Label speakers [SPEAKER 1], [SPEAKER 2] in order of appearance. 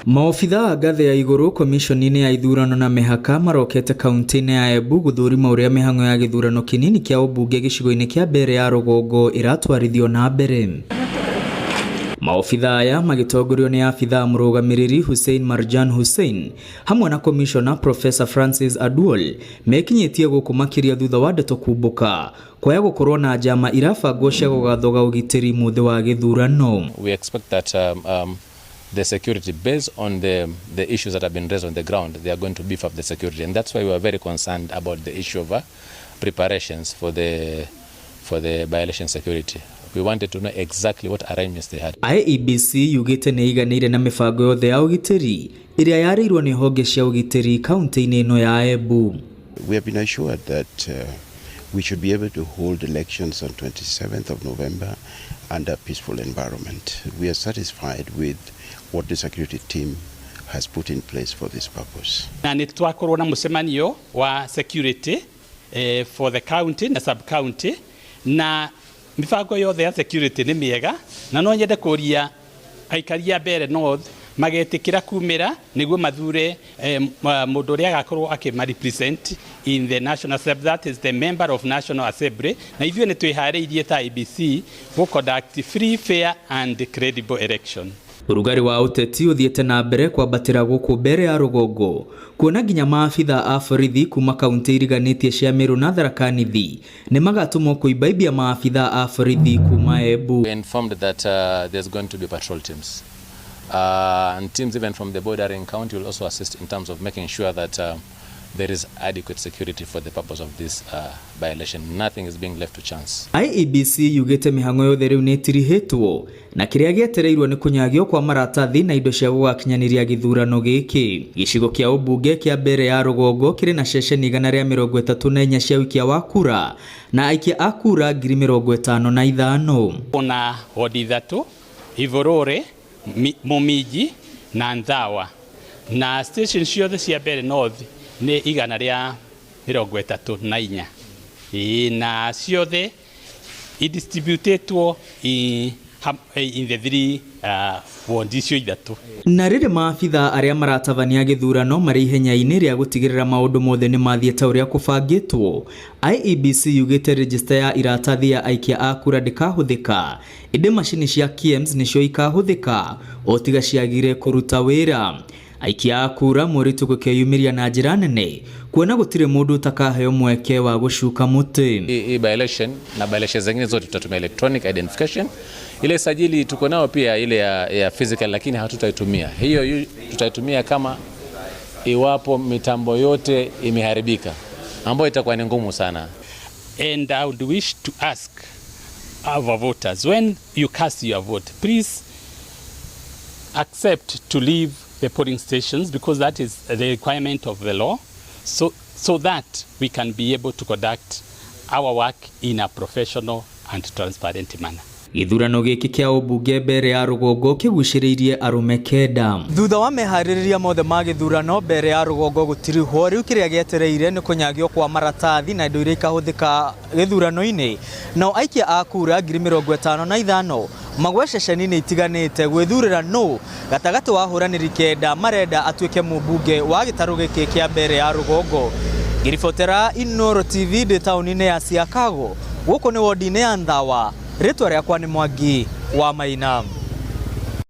[SPEAKER 1] Maofitha ngathĩ ya igũrũ komishoni-inĩ ya ithurano na mĩhaka marokete kaunti-inĩ ya Embu gũthũrima ũrĩa mĩhang'o ya gĩthurano kĩnini kĩa ũmbunge gĩcigo-inĩ kĩa Mbeere ya rũgongo ĩratwarithio na mbere. Maofitha aya magĩtongorio nĩ abitha mũrũgamĩrĩri Hussein Marjan Hussein hamwe na komishona Professor Francis Aduol mekinyĩtie gũkũ makĩria thutha wa ndeto kumbũka kwaya gũkorwo na njama irabangwo cia gũgathoga ũgitĩri mũthĩ wa gĩthurano.
[SPEAKER 2] We expect that the security, based on the issues that have been raised on the ground, they are going to beef up the security, and that's why we are very concerned about the issue of preparations for the by-election security. We wanted to know exactly what arrangements they had.
[SPEAKER 1] IEBC yugĩte nĩ iganĩire na mĩbango yothe ya ũgitĩri ĩrĩa yarĩirwo nĩ honge cia ũgitĩri kaunti-inĩ ĩno ya Embu.
[SPEAKER 3] We have been assured that we should be able to hold elections on 27th of November under a peaceful environment. We are satisfied with what the security team has put in place for this purpose.
[SPEAKER 4] Na nĩ twakorwo na mũcemanio wa security for the county na sub county, na mibango yothe ya security nĩ mĩega, na no nyende kũria aikari a Mbeere North magetĩkĩra kumĩra nĩguo mathure mũndũ ũrĩa agakorwo akĩmarepresent in the National Assembly, that is the member of National Assembly, na ithuĩ nĩ twĩharĩirie ta IEBC gũ conduct free, fair and credible election.
[SPEAKER 1] Ũrugarĩ wa ũteti ũthiĩte na mbere kwambatĩra gũkũ Mbeere ya rũgongo kuona nginya maabitha a borithi kuma kaunti iriganĩtie cia Meru na Tharaka Nithi nĩ magatũmwo kũimbaimbia maabitha a borithi kuma Embu.
[SPEAKER 2] We informed that there's going to be patrol teams and teams even from the bordering county will also assist in terms of making sure that there is adequate security for the purpose of this by-election. Nothing is being left to chance.
[SPEAKER 1] IEBC yugĩte mĩhang'o yothe rĩu nĩ ĩtirihĩtwo na kĩrĩa gĩetereirwo nĩ kũnyagio kwa maratathi na indo cia gũgakinyanĩria gĩthurano gĩkĩ. Gĩcigo kĩa ũmbunge kĩa Mbeere ya rũgongo kĩrĩ na ceceni 134 cia wikia wa kura na aikia a kura 55,000.
[SPEAKER 4] Ona wodi ithatũ, Ivorore, Momiji na Nthawa, na station ciothe cia Mbeere North nĩ 134 na ciothe distributetwo in the three wards icio ithatũ.
[SPEAKER 1] Na rĩrĩ maabitha arĩa maratabania gĩthurano marĩ ihenya-inĩ rĩa gũtigĩrĩra maũndũ mothe nĩ mathiĩte ũrĩa kũbangĩtwo, IEBC yugĩte register ya iratathi ya aikia a kura ndĩkahũthĩka, ĩndĩ macini cia KIEMS nĩcio ikahũthĩka o tiga ciagire kũruta wĩra. Aikia a kura mũritũ gũkĩyumĩria na njĩra nene kuona gũtirĩ mũndũ utakaheo mweke wa gũcuka mũtĩ.
[SPEAKER 2] By-election na by-election zingine zote tutatumia electronic identification. Ile sajili tuko nao pia ile ya physical, lakini hatutaitumia. Hiyo tutaitumia kama iwapo mitambo yote imeharibika, ambayo itakuwa ni ngumu sana.
[SPEAKER 4] And I would wish to ask our voters, when you cast your vote, please accept to leave the polling stations, because that is the requirement of the law, so that we can be able to conduct our work in a professional and transparent manner.
[SPEAKER 1] Gĩthurano gĩkĩ kĩa ũmbunge Mbeere ya rũgongo kĩgucĩrĩirie arũme 9. Thutha wa meharĩrĩria mothe ma gĩthurano, Mbeere ya rũgongo gũtirihwo, rĩu kĩrĩa gĩetereire nĩ kũnyagio kwa maratathi na indo iria ikahũthĩka gĩthurano-inĩ. Nao aikia a kura 55,000 magwe ceceni-inĩ itiganĩte gwĩthurĩra nũ gatagatĩ wa ahũranĩri 9 marenda atuĩke mũmbunge wa gĩtarũ gĩkĩ kĩa Mbeere ya rũgongo. Ngĩribotera Inooro TV ndĩ taũni-inĩ ya Siakago, gũkũ nĩ wodi-inĩ ya Nthawa. Rĩtwa rĩakwa nĩ Mwangi wa Maina.